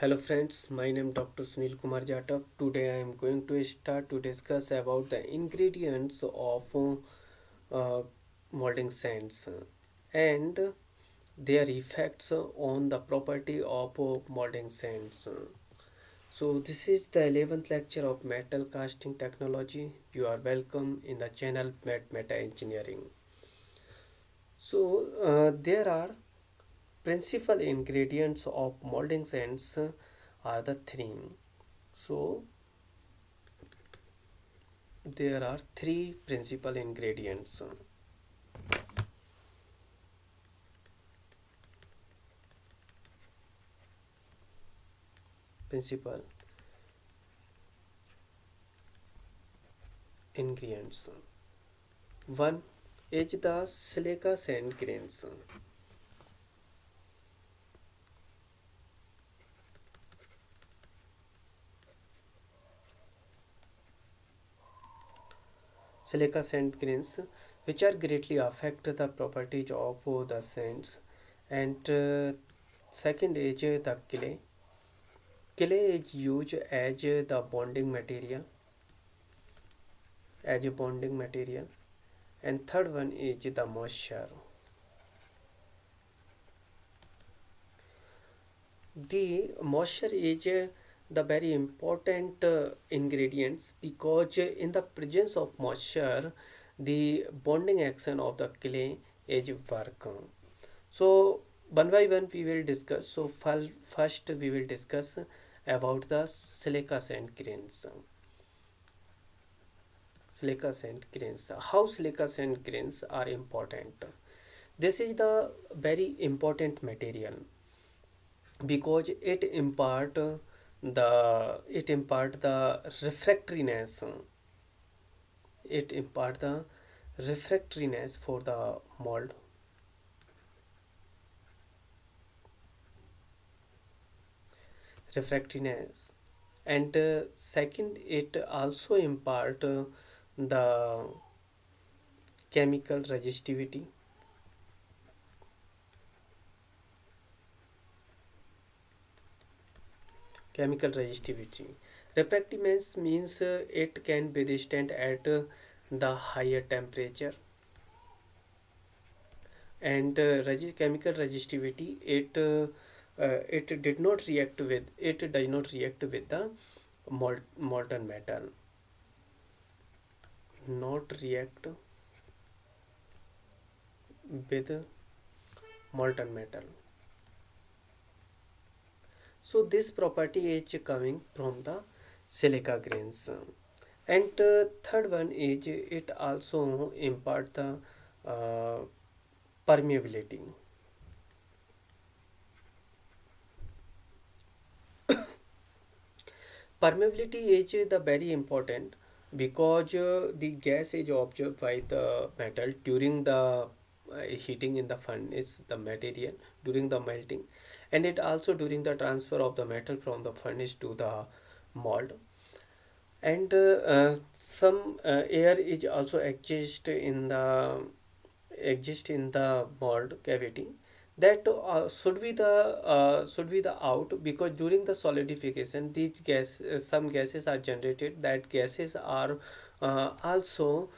Hello friends, my name is Dr. Sunil Kumar Jatak. Today I am going to start to discuss about the ingredients of uh, molding sands and their effects on the property of molding sands. So this is the 11th lecture of metal casting technology. You are welcome in the channel Meta Engineering. There are principal ingredients of molding sands are the three. So there are three principal ingredients. Principal ingredients. One is the silica sand grains. Silica sand grains, which are greatly affect the properties of the sands. And second is the clay. Clay is used as the bonding material. As a bonding material. And third one is the moisture. The moisture is the very important ingredients because in the presence of moisture the bonding action of the clay is work. So one by one we will discuss. So first we will discuss about the silica sand grains. Silica sand grains. How silica sand grains are important? This is the very important material because it impart the refractoriness. For the mold. Refractoriness. And second, it also impart the chemical resistivity. Chemical resistivity. Refractoriness means it can be resistant at the higher temperature. And chemical resistivity, it does not react with the molten metal. Not react with molten metal. So this property is coming from the silica grains. And third one is it also impart the uh, permeability. Permeability is the very important because the gas is absorbed by the metal during the heating in the furnace, the material during the melting, and it also during the transfer of the metal from the furnace to the mold. And some air is also exist in the mold cavity that should be the out, because during the solidification these some gases are generated, that gases are also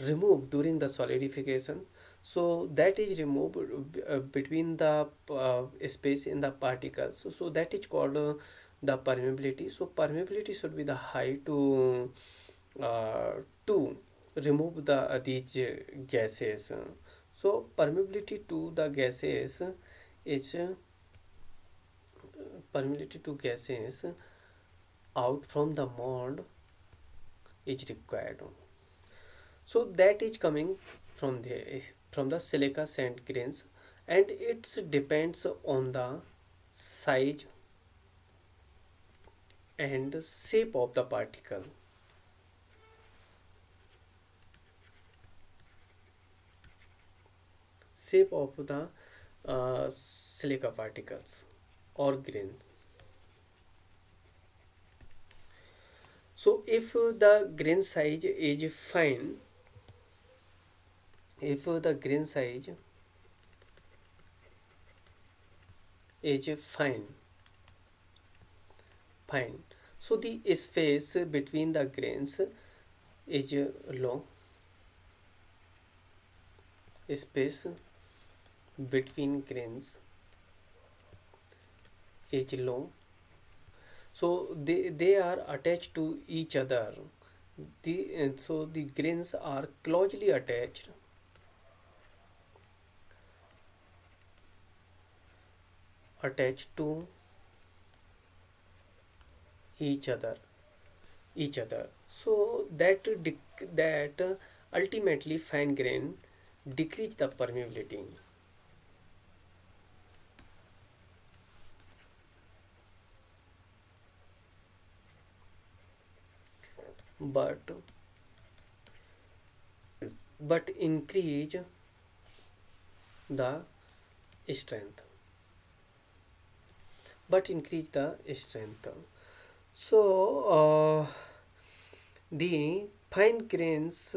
removed during the solidification. So that is removed between the space in the particles. So that is called the permeability. So permeability should be the high uh, to remove these gases. So permeability to the gases is permeability to gases out from the mold is required. So that is coming from the silica sand grains, and it depends on the size and shape of the particle. Shape of the silica particles or grain. So the grain size is fine, if the grain size is fine, fine. So the space between the grains is low. Space between grains is low. So they are attached to each other. So the grains are closely attached to each other so that ultimately fine grain decrease the permeability. But but increase the strength increase the strength. So the fine grains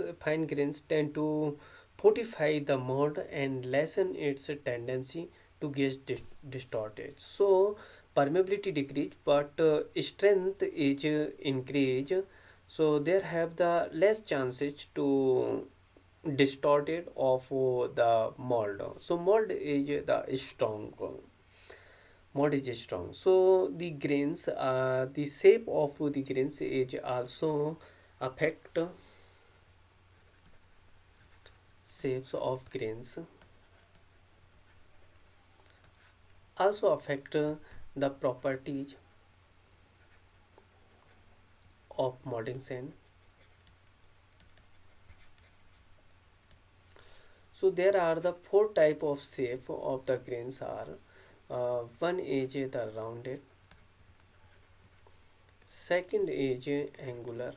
tend to fortify the mold and lessen its tendency to get distorted. So permeability decrease, but strength is increase. So there have the less chances to distorted of the mold. So mold is strong. So the shape of the grains is also affect shapes of grains also affect the properties of molding sand. So there are the four type of shape of the grains are one is the rounded, second is angular,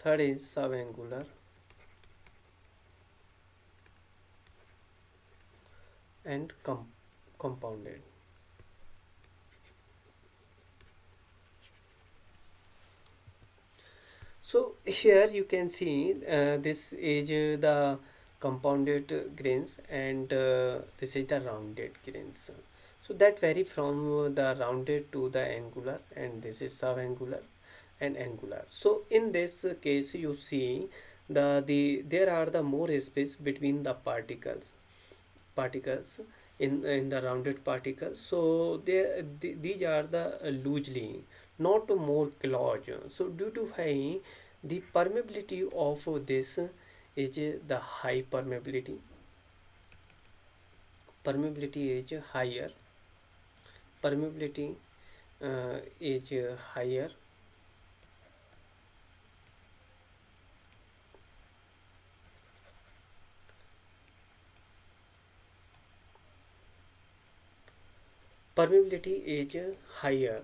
third is subangular, and compounded. So here you can see this is the compounded grains and this is the rounded grains. So that vary from the rounded to the angular, and this is subangular and angular. So in this case you see there are the more space between the particles in the rounded particles. So these are the loosely, not more close. So due to high the permeability of this is the high permeability is higher, permeability is higher, permeability is higher,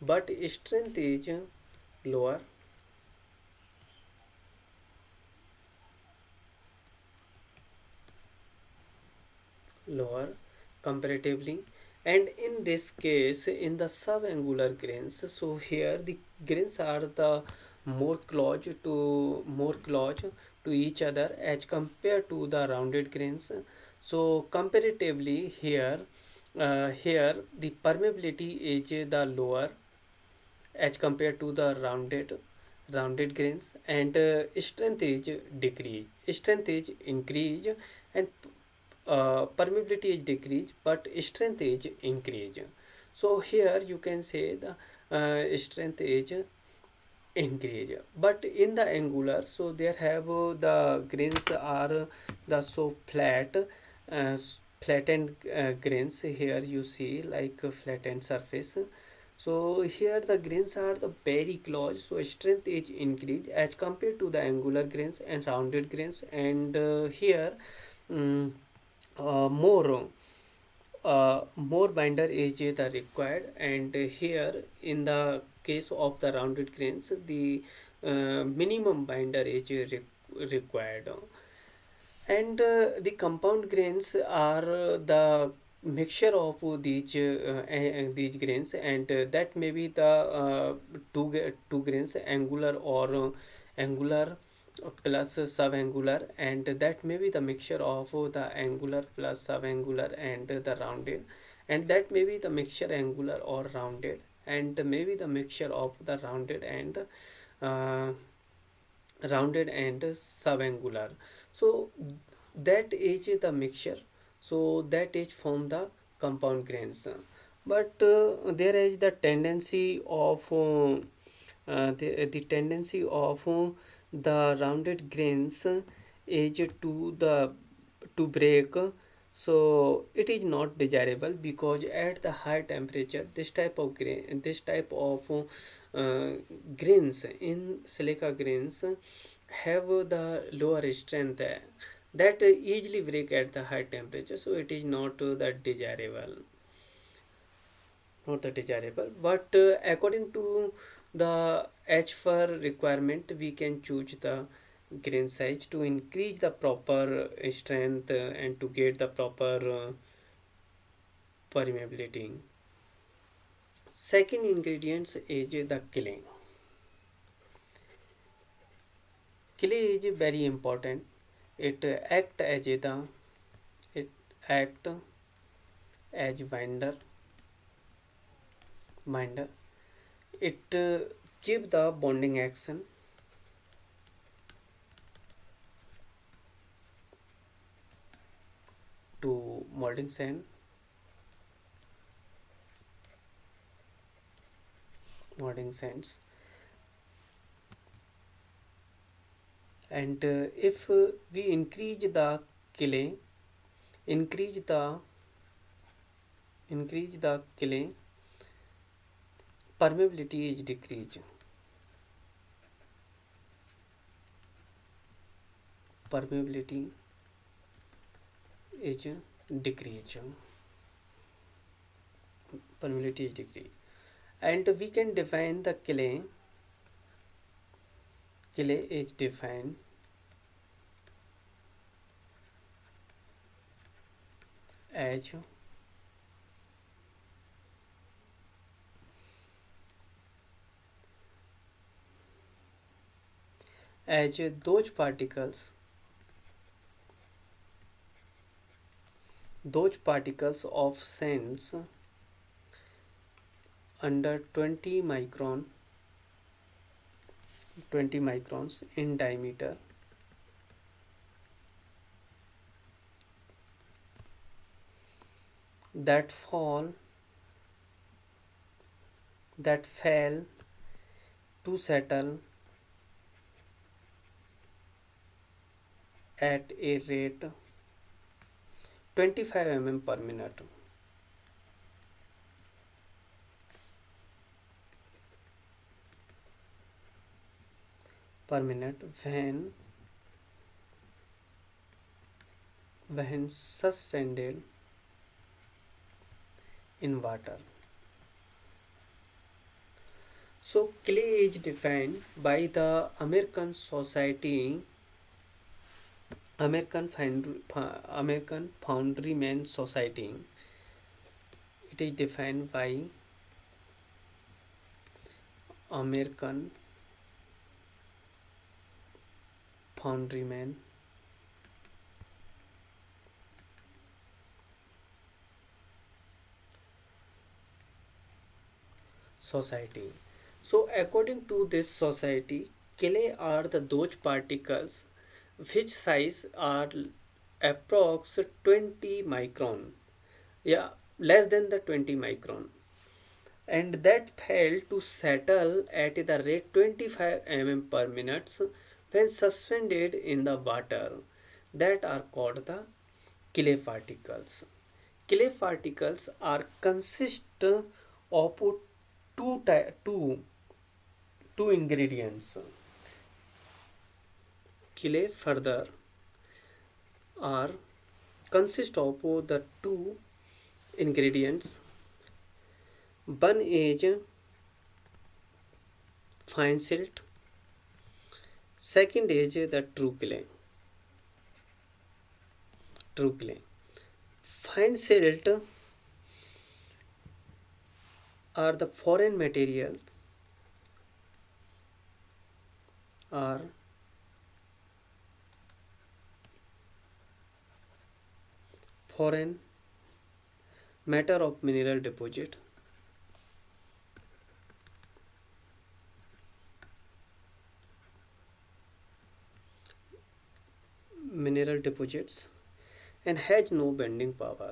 but strength is lower, lower comparatively. And in this case in the subangular grains, so here the grains are the more close to each other as compared to the rounded grains. So comparatively here the permeability is the lower as compared to the rounded grains, and strength is increase, and permeability is decrease but strength is increase. So here you can say the strength is increase. But in the angular, so there have the grains are the so flattened grains. Here you see like a flattened surface. So here the grains are the very close, so strength is increased as compared to the angular grains and rounded grains. And here um, more binder is the required, and here in the case of the rounded grains the minimum binder is required. And the compound grains are the mixture of these grains, and that may be the two grains, angular or angular plus subangular, and that may be the mixture of the angular plus subangular and the rounded, and that may be the mixture angular or rounded, and maybe the mixture of the uh, rounded and subangular. So that is the mixture, so that is from the compound grains. But there is the tendency of the tendency of the rounded grains is to break, so it is not desirable because at the high temperature this type of grains in silica grains have the lower strength that easily break at the high temperature, so it is not that desirable. But according to the H for requirement, we can choose the grain size to increase the proper strength and to get the proper permeability. Second ingredients is the clay. Clay is very important. It act as it act as binder. It give the bonding action to molding sands. And if we clay increase the clay, permeability is permeability is decrease permeability is decrease. And we can define the clay is defined as as those particles of sands under 20 microns in diameter that fall that fell to settle at a rate 25 per minute when suspended in water. So clay is defined by the American Foundryman Society. It is defined by American Foundryman Society. So according to this society, clay are those particles which size are approx 20 micron, yeah, less than the 20 micron, and that fail to settle at the rate 25 per minute when suspended in the water, that are called the clay particles. Clay particles are consist of two ingredients. Clay further are consist of the two ingredients. One is fine silt, second is the true clay. Fine silt are the foreign materials are foreign matter of mineral deposit, mineral deposits, and has no bending power.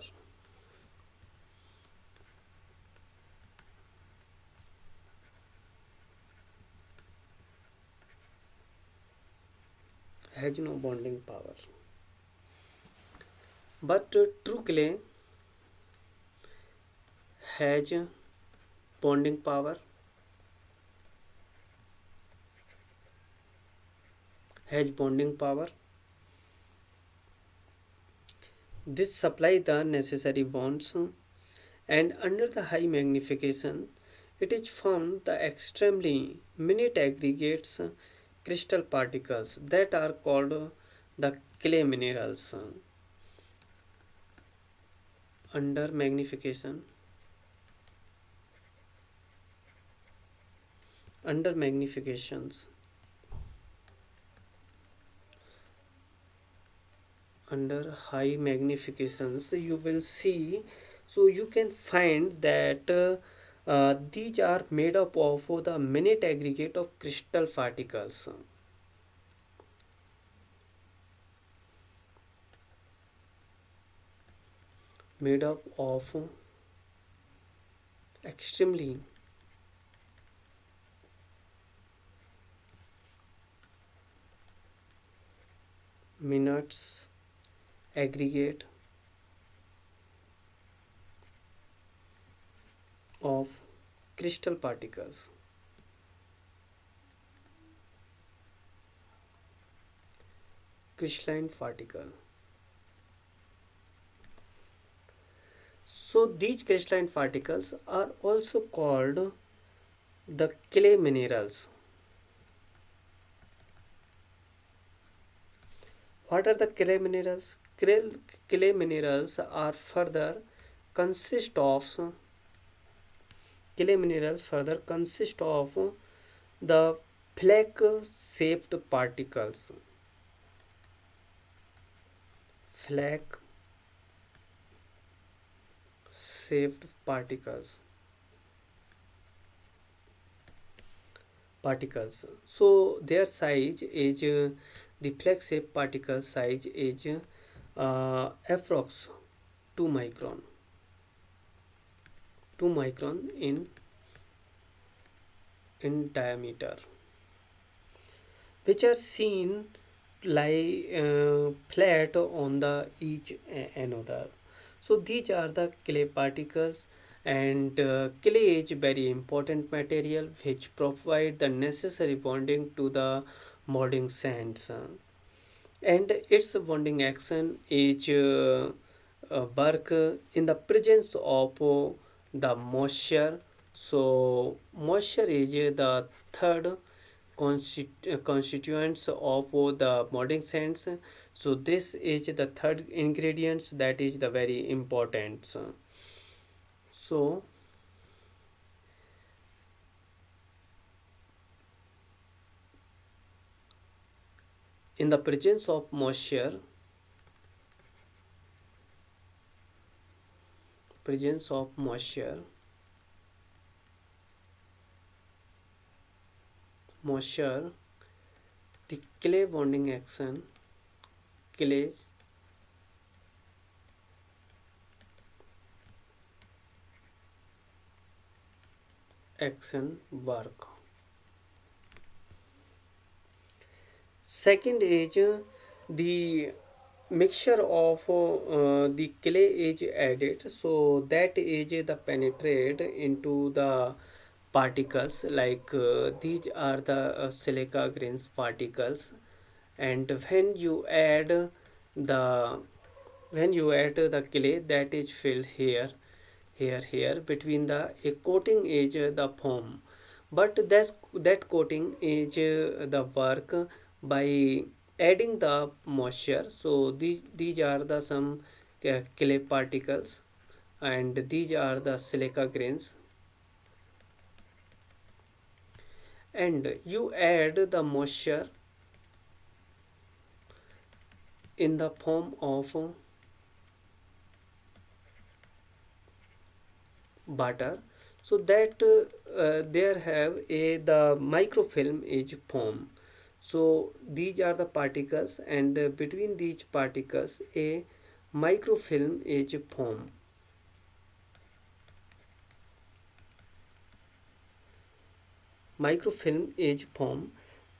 Has no bonding power. But true clay has bonding power, has bonding power. This supply the necessary bonds, and under the high magnification it is found the extremely minute aggregates crystal particles that are called the clay minerals. Under magnification, under magnifications, under high magnifications you will see, so you can find that these are made up of the minute aggregate of crystal particles, made up of extremely minutes aggregate of crystal particles, crystalline particle. So these crystalline particles are also called the clay minerals. What are the clay minerals? Clay minerals are further consist of clay minerals further consist of the flake shaped particles, flake shaped particles. So their size is the flake shaped particle size is approx 2 micron, 2 micron in diameter, which are seen lie flat on the each another. So these are the clay particles, and clay is very important material which provide the necessary bonding to the molding sands, and its bonding action is work in the presence of the moisture. So moisture is the third constituents of the molding sands. So this is the third ingredients that is the very important. So in the presence of moisture, presence of moisture, moisture, the clay bonding action, clay action work. Second is the mixture of the clay is added, so that is the penetrate into the particles, like these are the silica grains particles, and the when you add the clay, that is filled here between the a coating is the foam, but that coating is the work by adding the moisture. So these are the some clay particles, and these are the silica grains, and you add the moisture in the form of butter, so that there have a the microfilm is formed. So these are the particles, and between these particles a microfilm is formed. Microfilm is formed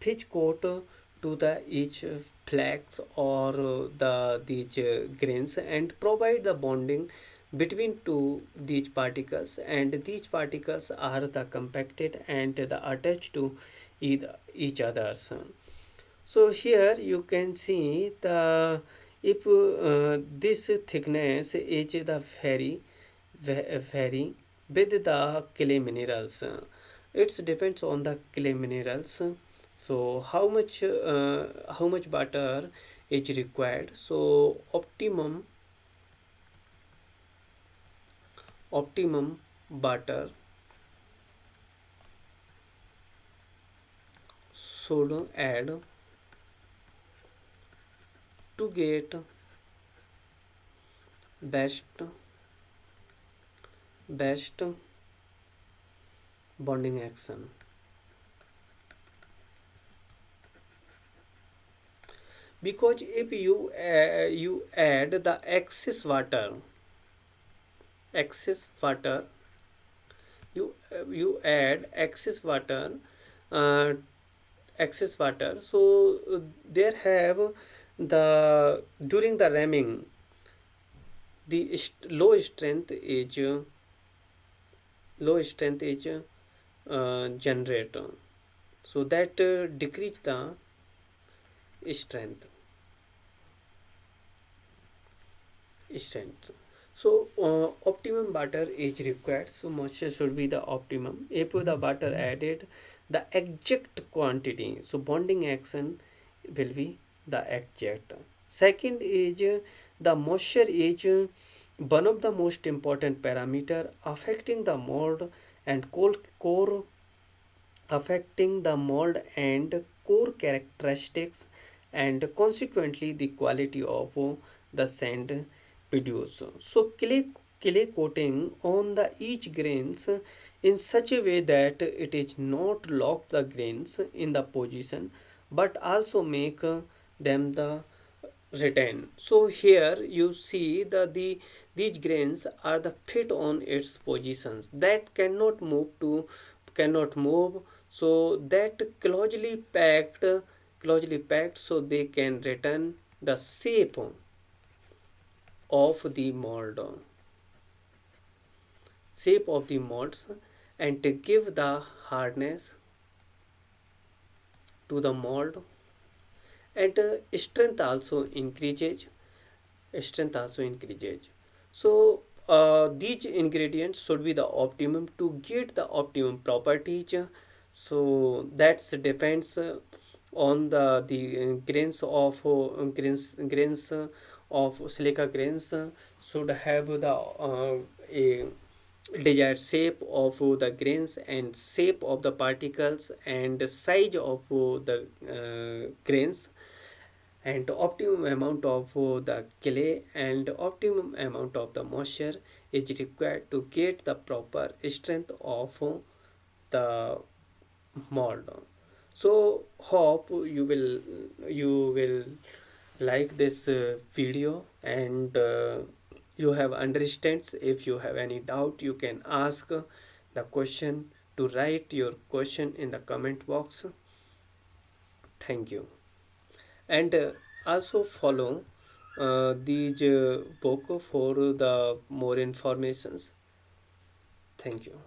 which coat to the each flax or the these grains and provide the bonding between two these particles, and these particles are the compacted and the attached to each others. So here you can see the if this thickness is the vary with the clay minerals. It depends on the clay minerals. So how much butter is required? So optimum butter should add to get best best bonding action. Because if you add the excess water, you add uh, excess water, so there have the during the ramming the low strength is generator, so that decrease the strength strength. So optimum butter is required, so moisture should be the optimum. If the butter added the exact quantity, so bonding action will be the exact. Second is the moisture is one of the most important parameter affecting the mold and core affecting the mold and core characteristics, and consequently the quality of the sand produced. So clay coating on the each grains in such a way that it is not lock the grains in the position but also make them the retain. So here you see the these grains are the fit on its positions that cannot move, so that closely packed so they can retain the of the mold shape of the molds, and to give the hardness to the mold, and strength also increases. So these ingredients should be the optimum to get the optimum properties. So that depends on the grains of silica grains should have the a desired shape of the grains and shape of the particles and the size of the grains, and optimum amount of the clay and optimum amount of the moisture is required to get the proper strength of the mold. So hope you will like this video, and you have understands. If you have any doubt, you can ask the question, to write your question in the comment box. Thank you. And also follow these book for the more informations. Thank you.